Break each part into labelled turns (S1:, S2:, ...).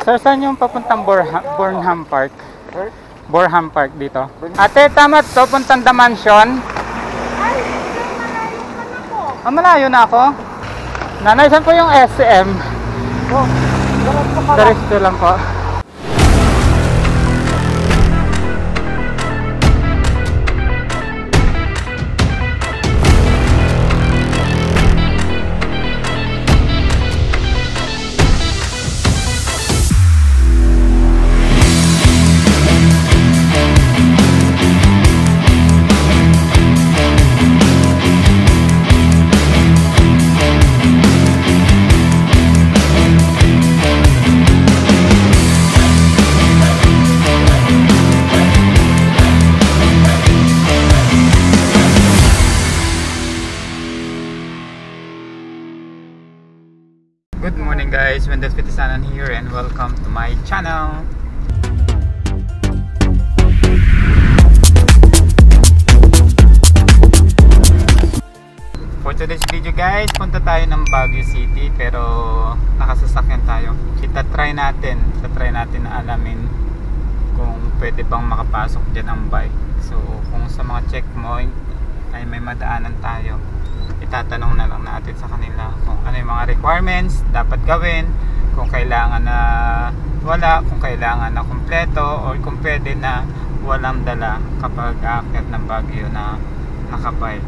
S1: Sir, saan yung papuntang Burnham Park? Burnham Park dito. Ate, tama to, puntang The Mansion.
S2: Ay, malayo ka na po.
S1: Ah, malayo na ako. Nanay, saan po yung SM?
S2: Oh, diretso ka lang.
S1: Diretso lang po. Good morning guys, Wendes Pitisanan here and welcome to my channel. For today's video guys, punta tayo ng Baguio City pero nakasasakyan tayo. Try natin na alamin kung pwede bang makapasok dyan ang bike. So kung sa mga check mo ay may madaanan tayo, itatanong na lang natin sa kanila kung ano yung mga requirements dapat gawin, kung kailangan na wala, kung kailangan na kumpleto, or kung pwede na walang dala kapag aakyat ng Baguio na nakabike.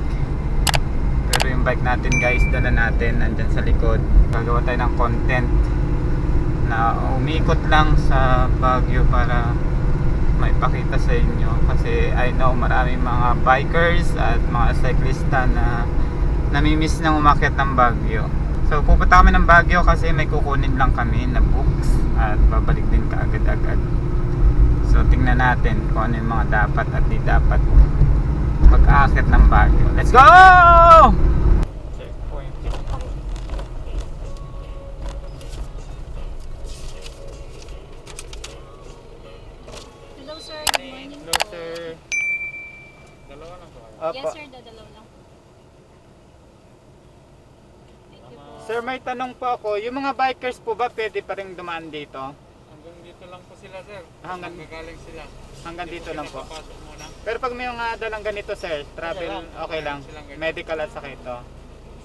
S1: Pero yung bike natin guys, dala natin nandyan sa likod. Gagawa tayo ng content na umiikot lang sa Baguio para maipakita sa inyo, kasi I know maraming mga bikers at mga cyclista na namimiss nang umakyat ng Baguio. So pupunta kami ng Baguio kasi may kukunin lang kami na books at babalik din kaagad-agad. So tingnan natin kung ano yung mga dapat at di dapat pag-aakyat ng Baguio. Let's go! Checkpoint.
S2: Hello sir, good morning.
S1: Hello sir. Dalawa lang po kayo?
S2: Yes sir, dadalaw lang.
S1: Sir, may tanong po ako. Yung mga bikers po ba pwede pa rin dumaan dito?
S3: Hanggang dito lang po sila sir.
S1: Hanggang
S3: sila.
S1: Hanggang dito lang po.
S3: Muna.
S1: Pero pag may mga dalang ganito sir, travel okay lang. Medical at sakit to.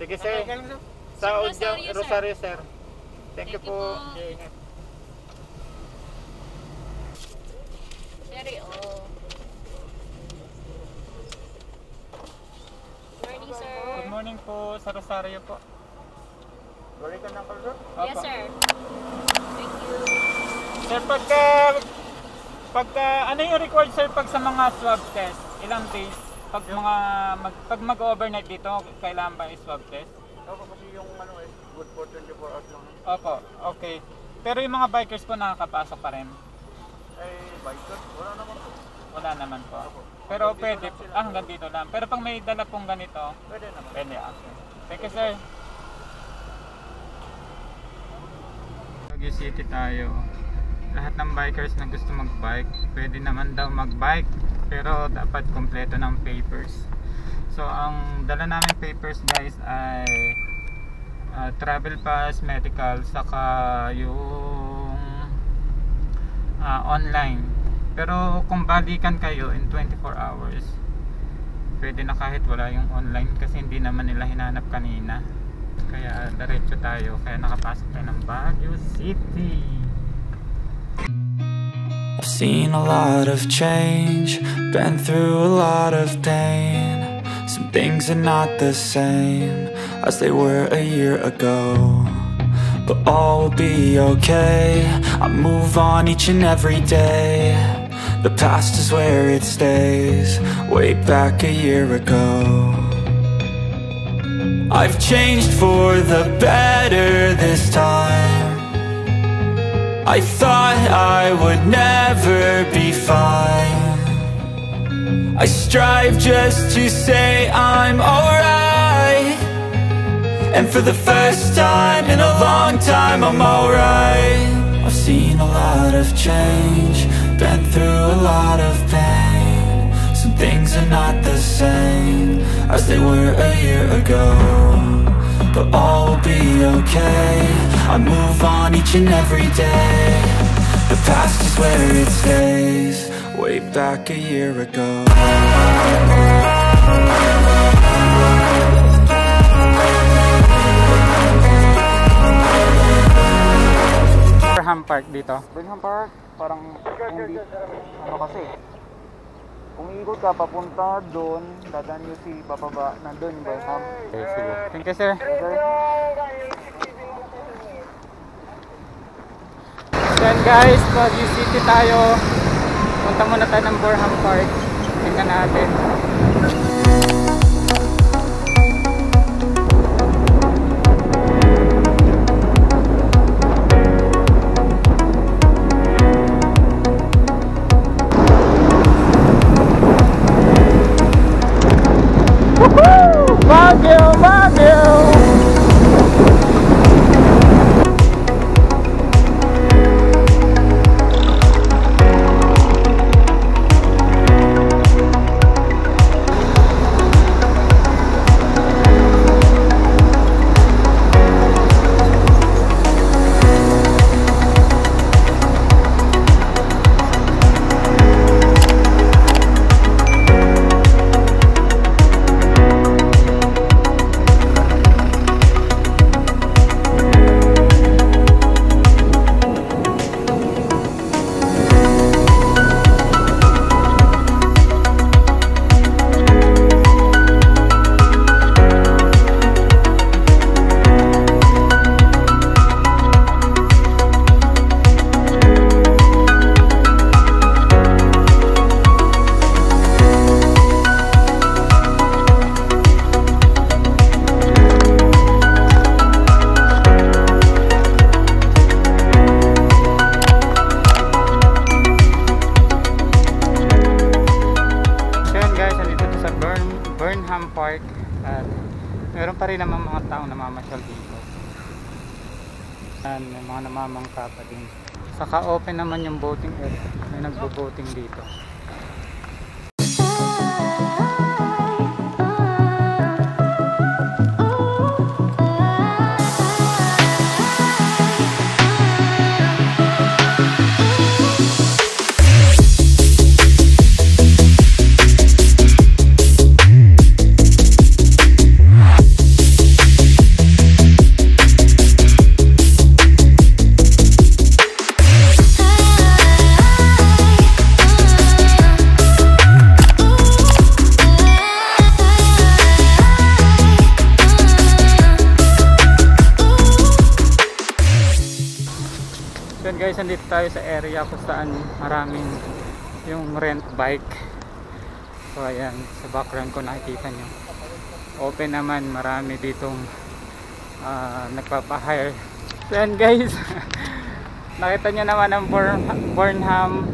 S1: Sige sir.
S3: Okay lang, sir.
S1: Sa
S2: Rosario, sir.
S1: Rosario sir. Thank you po.
S3: Okay, ingat.
S2: Sorry, oh. Morning sir.
S1: Good morning po sa Rosario po.
S3: Balik ka ng kalsot?
S2: Yes sir. Thank you.
S1: Sir, pagka ano yung required sir pag sa mga swab test? Ilang days? Pag mag-overnight dito, kailangan ba i-swab test?
S3: Opo, kasi yung ano is good for 24 hours lang.
S1: Opo, okay. Pero yung mga bikers po nakakapasok pa rin?
S3: Ay, bikers? Wala naman po.
S1: Wala naman po.
S3: Opo.
S1: Pero pwede, hanggang dito lang. Pero pag may dala pong ganito,
S3: Pwede naman.
S1: pwede. Okay. Thank you sir. Baguio City tayo. Lahat ng bikers na gusto mag-bike, pwede naman daw mag-bike, pero dapat kompleto ng papers. So ang dala namin papers guys ay travel pass, medical, saka yung online. Pero kung balikan kayo in 24 hours, pwede na kahit wala yung online kasi hindi naman nila hinanap kanina. Kaya diretso tayo, kaya nakapasok tayo ng Baguio City.
S4: I've seen a lot of change, been through a lot of pain. Some things are not the same as they were a year ago, but all will be okay. I move on each and every day. The past is where it stays, way back a year ago. I've changed for the better this time. I thought I would never be fine. I strive just to say I'm alright, and for the first time in a long time I'm alright. I've seen a lot of change, been through a lot of pain. Some things are not the same as they were a year ago, but all will be okay. I move on each and every day. past is where it stays. Way back a year ago.
S1: Burnham Park dito.
S3: Burnham Park, parang hindi, ano kasi, kung ikot ka papunta doon, dadaan nyo si bababa, nandun yung Burnham.
S1: Okay, sige. Thank you, sir. Then guys, Baguio City tayo. Punta muna tayo ng Burnham Park. Tingnan natin. Baguio, Baguio! Burnham Park at meron pa rin naman mga taong namamasyal dito. May mga namamangka pa din. Saka open naman yung boating area. May nagbo-boating dito. Guys, nandito tayo sa area kung saan maraming yung rent bike. So ayan, sa background ko nakikita nyo open naman, marami ditong nagpapa-hire. So ayan guys, nakita nyo naman ang Burnham,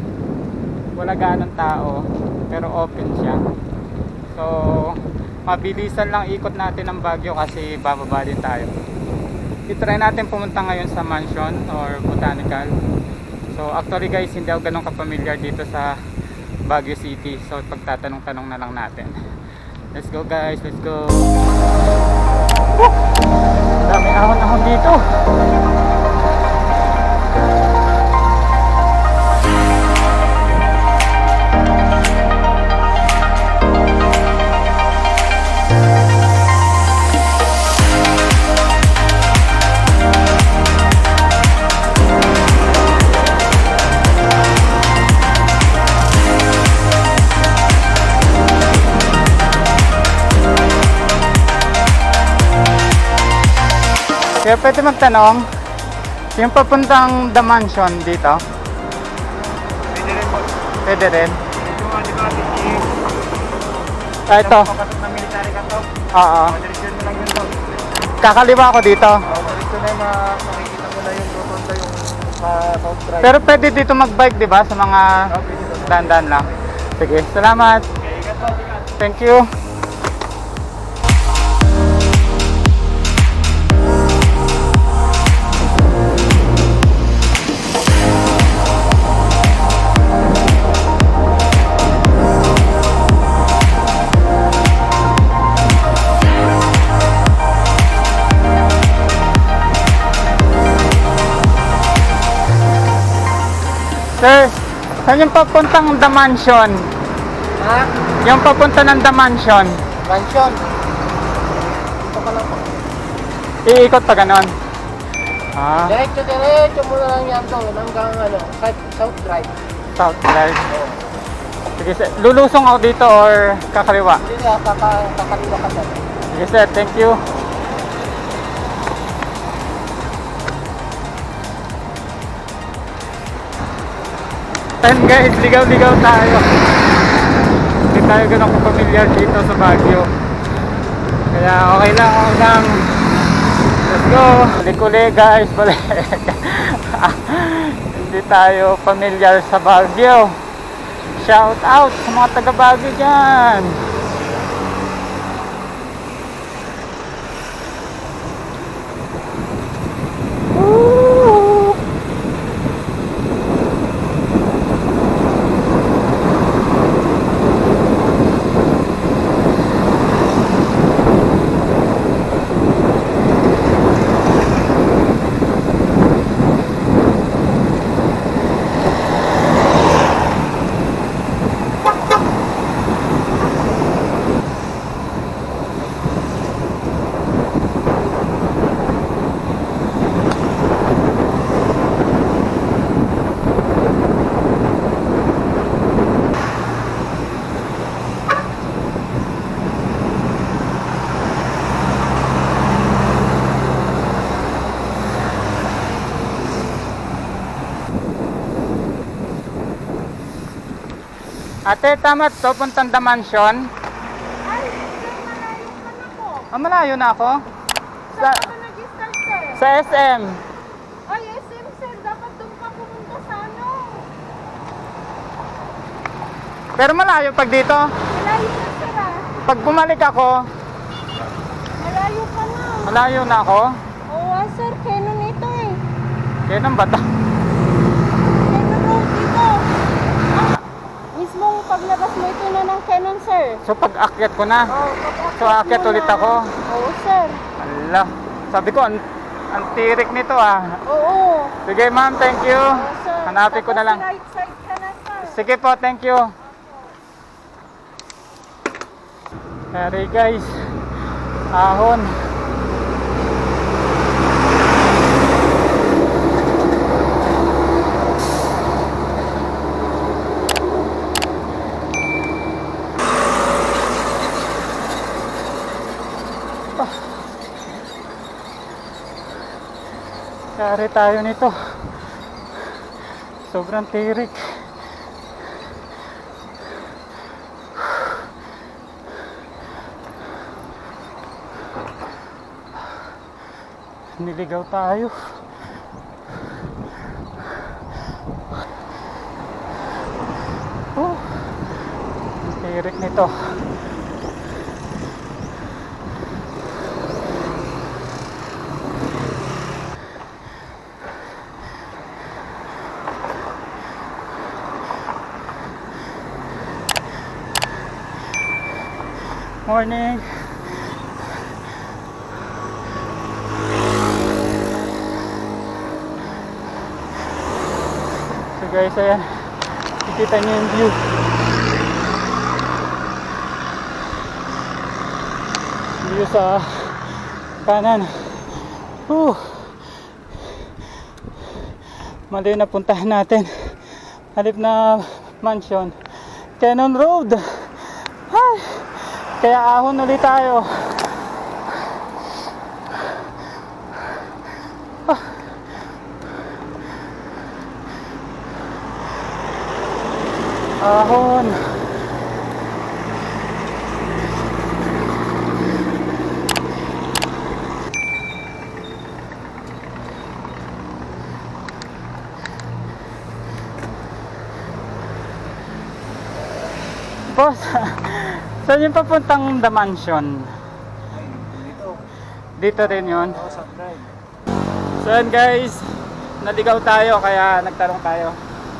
S1: wala ganong tao pero open siya. So mabilisan lang ikot natin ng Baguio kasi bababa din tayo. I-try natin pumunta ngayon sa mansion or botanical. So actually guys, hindi ako ganun kapamilyar dito sa Baguio City. So pagtatanong-tanong na lang natin. Let's go guys, let's go. Woo! Dami ahon-ahon dito. Kaya pwede magtanong, yung papuntang The Mansion dito?
S3: Pwede rin po.
S1: Pwede rin?
S3: Ito nga di ba,
S1: Ito?
S3: Papasok na military ka to.
S1: Oo.
S3: Direksyon mo lang yun to.
S1: Kakaliwa ako dito.
S3: Direksyon na yung makikita mo na yung rotonda yung South Drive.
S1: Pero pwede dito mag-bike, di ba? Sa mga dandan lang. Sige, salamat.
S3: Okay, ingat po, ingat.
S1: Thank you. Sir, saan yung papuntang The Mansion?
S3: Ha?
S1: Yung papunta ng The Mansion.
S3: Mansion. Ito ka lang po.
S1: Iikot pa ganon. Ah,
S3: Diretso mo na lang yan doon hanggang South Drive.
S1: South Drive. Sige sir, lulusong ako dito or kakaliwa?
S3: Hindi na, kakaliwa ka doon.
S1: Sige sir, thank you. And guys, ligaw-ligaw tayo. Hindi tayo ganun kapamilyar dito sa Baguio. Kaya okay lang. Let's go. Uli-uli guys, balik. Hindi tayo familiar sa Baguio. Shout out sa mga taga Baguio dyan. Woo! Ate, tama to, puntang The Mansion.
S2: Ay, sir, malayo ka na po.
S1: Ah, malayo na ako.
S2: Saan ka nag-start, sir?
S1: Sa SM.
S2: Ay, SM, sir. Dapat doon ka pumunta sa ano.
S1: Pero malayo pag dito.
S2: Malayo na, sir, ah.
S1: Pag bumalik ako,
S2: Malayo ka na.
S1: malayo na ako.
S2: Oo, sir. Canon ito eh.
S1: Kaya nang bata.
S2: Canon road dito. Mismong paglabas mo ito na ng Canon, sir.
S1: So pag akyat ko na.
S2: Oh,
S1: So akyat ulit ako.
S2: Oo, sir.
S1: Ala. Sabi ko, ang tirik nito ah.
S2: Oo.
S1: Sige ma'am, thank you.
S2: Oo, sir.
S1: Hanapin ko na lang.
S2: Tapos right side ka na, sir.
S1: Sige po, thank you. Sorry guys. Ahon. Sorry tayo nito. Sobrang tirik. Niligaw tayo. Oh, ang tirik nito. Morning. So guys, ayan. Kikita niyo yung view. View sa kanan. Mali na puntahan natin. Halip na mansion. Canon Road. Ay! Kaya ahon ulit tayo. Ahon. Boss, saan yung papuntang The Mansion? Dito rin yun. So yan guys, naligaw tayo kaya nagtanong tayo.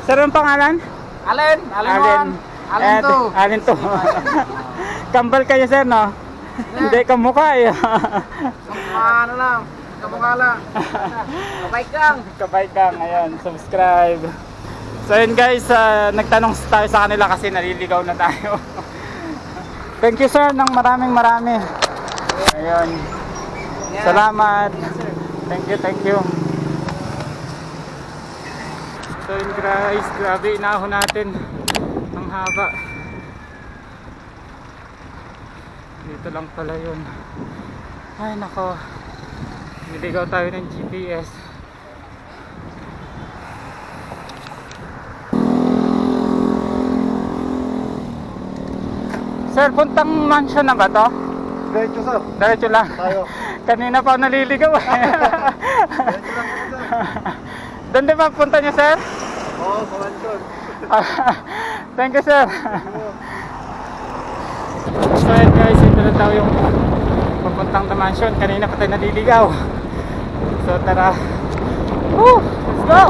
S1: Sir, ang pangalan?
S3: Alin? Alin 1? Alin 2?
S1: Alin 2. Kambal kayo sir, no? Hindi kamukha eh.
S3: Ano lang, kamukha lang. Kabay kang.
S1: Kabay kang, ayan, subscribe. So yun guys, nagtanong tayo sa kanila kasi naliligaw na tayo. Thank you sir ng maraming. Ayun. Salamat. Thank you. So yun guys, grabe inahon natin. Ang haba. Dito lang pala yun. Ay nako. Niligaw tayo ng GPS. Sir, puntang mansion na ba to?
S3: Diretso sir.
S1: Diretso lang.
S3: Tayo.
S1: Kanina pa ako naliligaw.
S3: Diretso lang sir.
S1: Doon din ba punta niyo sir?
S3: Oo, sa mansion.
S1: Thank you sir. So yun guys, ito na tayo yung papuntang the mansion. Kanina pa tayo naliligaw. So tara. Woo! Let's go!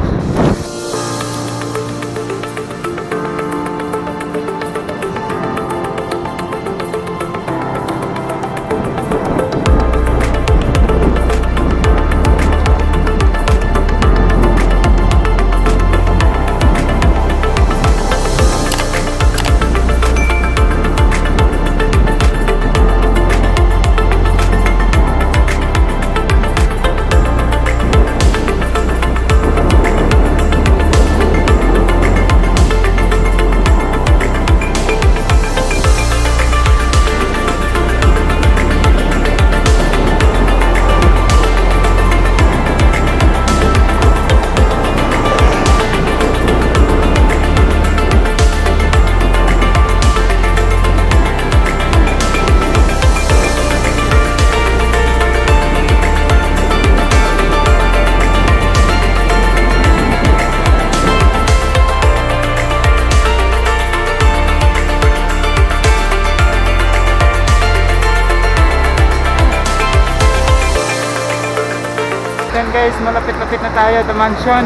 S1: Guys, malapit-lapit na tayo sa mansion.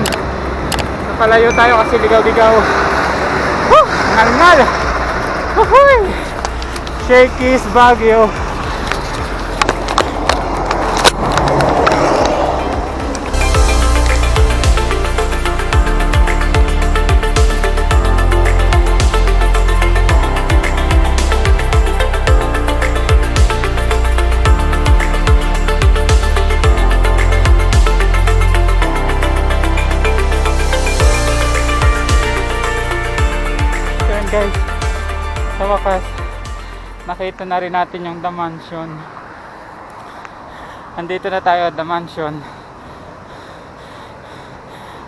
S1: Napalayo tayo kasi ligaw-ligaw. Woo! Ngal-ngal! Woohoo! Shakey's Baguio. Guys, sa wakas nakita na rin natin yung the mansion. Andito na tayo the mansion.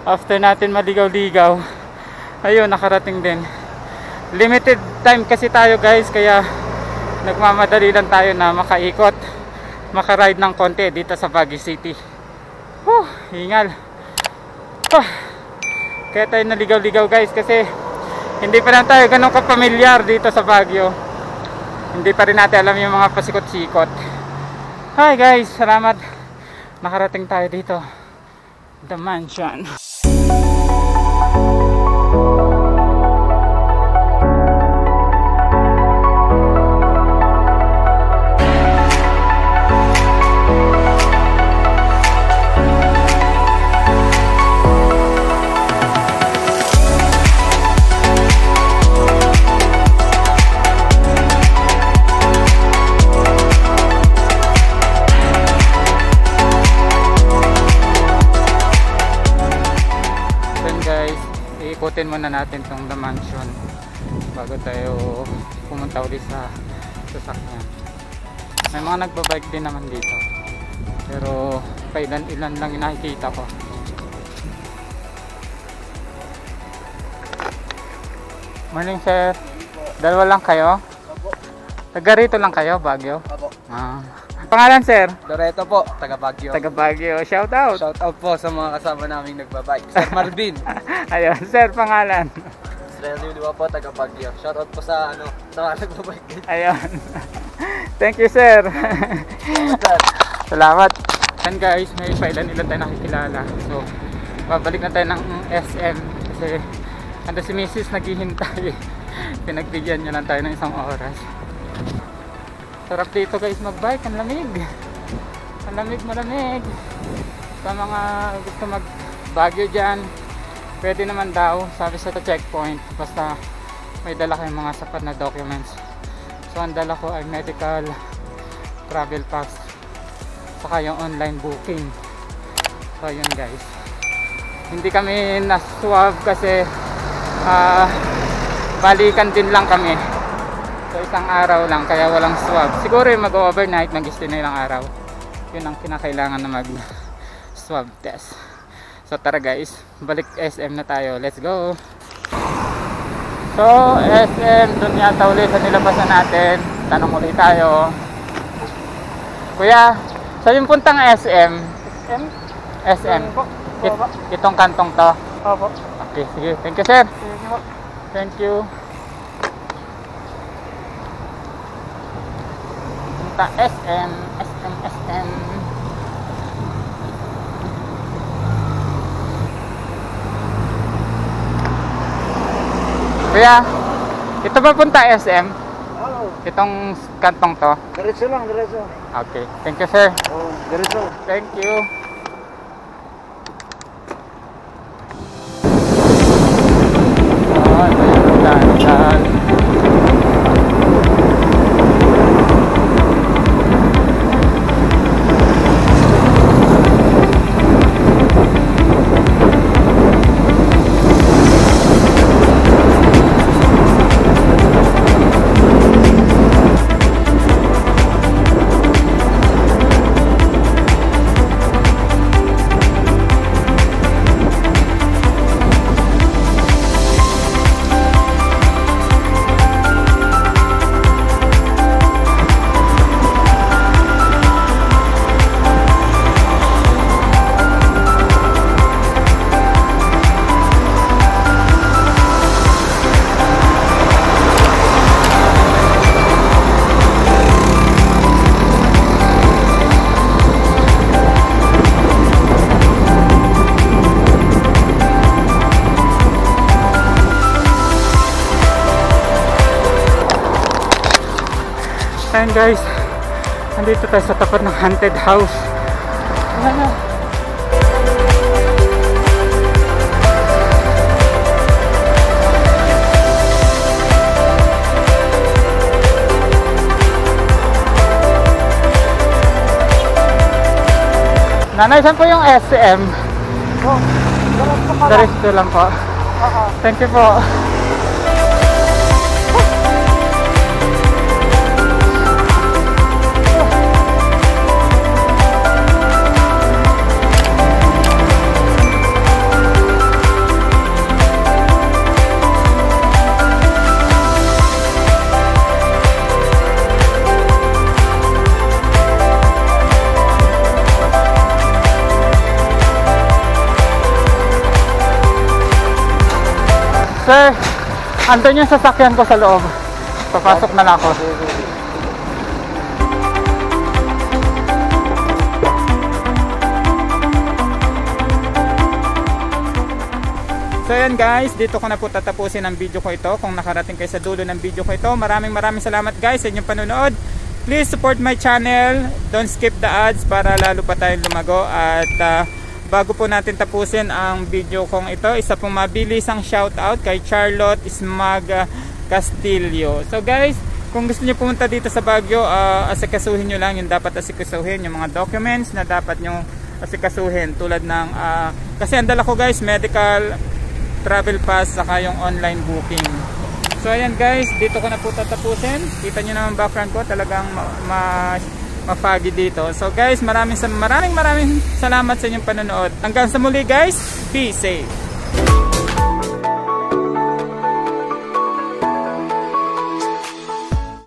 S1: After natin maligaw-ligaw, ayun, nakarating din. Limited time kasi tayo guys, kaya nagmamadali lang tayo na makaikot, makaride ng konti dito sa Baguio City. Hingal. Kaya tayo naligaw-ligaw guys kasi hindi pa lang tayo ganun kapamilyar dito sa Baguio. Hindi pa rin natin alam yung mga pasikot-sikot. Hi guys, salamat. Nakarating tayo dito. The mansion. Ikutin muna natin tong the mansion bago tayo pumunta ulit sa sasakyan. May mga nagbabike din naman dito, pero pailan-ilan lang yung nakikita ko. Morning sir. Dalawa lang kayo? Taga rito lang kayo, Baguio?
S3: Apo.
S1: Pangalan sir?
S3: Loreto po, taga Baguio.
S1: Taga Baguio. Shout out.
S3: Shout out po sa mga kasama naming nagbabike. Sir Marvin.
S1: Ayun, sir, pangalan.
S3: Israel Yuliwa po, taga Baguio. Shout out po sa sa mga nagbabike.
S1: Ayun. Thank you sir. Salamat. And guys, may pailan-ilan tayo nakikilala. So, babalik na tayo ng SM kasi ando si Mrs. naghihintay. Pinagbigyan niya lang tayo ng isang oras. Sarap dito guys magbike, ang lamig. Ang lamig, malamig. Sa mga gusto mag Baguio dyan, pwede naman daw, sabi sa checkpoint, basta may dala kayong mga sapat na documents. So ang dala ko ay medical, travel pass, saka yung online booking. So yun guys, hindi kami na-swab kasi balikan din lang kami. So isang araw lang, kaya walang swab. Siguro yung mag-overnight, mag-stay na ilang araw, yun ang kinakailangan na mag-swab test. So tara guys, balik SM na tayo, let's go. So SM, dun yata ulit sa nilabasan natin. Tanong ulit tayo, kuya, saan yung puntang SM? SM? Itong kantong to?
S3: Opo.
S1: Okay, sige, thank you sir.
S3: Sige po.
S1: Thank you. Punta SM. Kuya, ito ba punta SM?
S3: Oo.
S1: Itong kantong to?
S3: Diretso lang, diretso.
S1: Okay, thank you sir.
S3: Oo, diretso.
S1: Thank you. Oh, ito yung daan. Ayan guys, nandito tayo sa tapat ng haunted house. Ayan na. Nanay, saan po yung SM?
S3: Oh, diretso ka lang.
S1: Diretso lang po.
S3: Oo.
S1: Thank you po. Sir, andun yung sasakyan ko sa loob. Papasok na lang ako. So yan guys, dito ko na po tatapusin ang video ko ito. Kung nakarating kayo sa dulo ng video ko ito, maraming salamat guys sa inyong panonood. Please support my channel. Don't skip the ads para lalo pa tayong lumago. At bago po natin tapusin ang video kong ito, isa pong mabilisang shoutout kay Charlotte Smag Castillo. So guys, kung gusto niyo pumunta dito sa Baguio, asikasuhin nyo lang yung dapat asikasuhin, yung mga documents na dapat nyo asikasuhin, tulad ng kasi ang dala ko guys, medical, travel pass, saka yung online booking. So ayan guys, dito ko na po tatapusin. Kita nyo naman background ko, talagang mapagi dito. So guys, maraming salamat sa inyong panonood. Hanggang sa muli guys, be safe.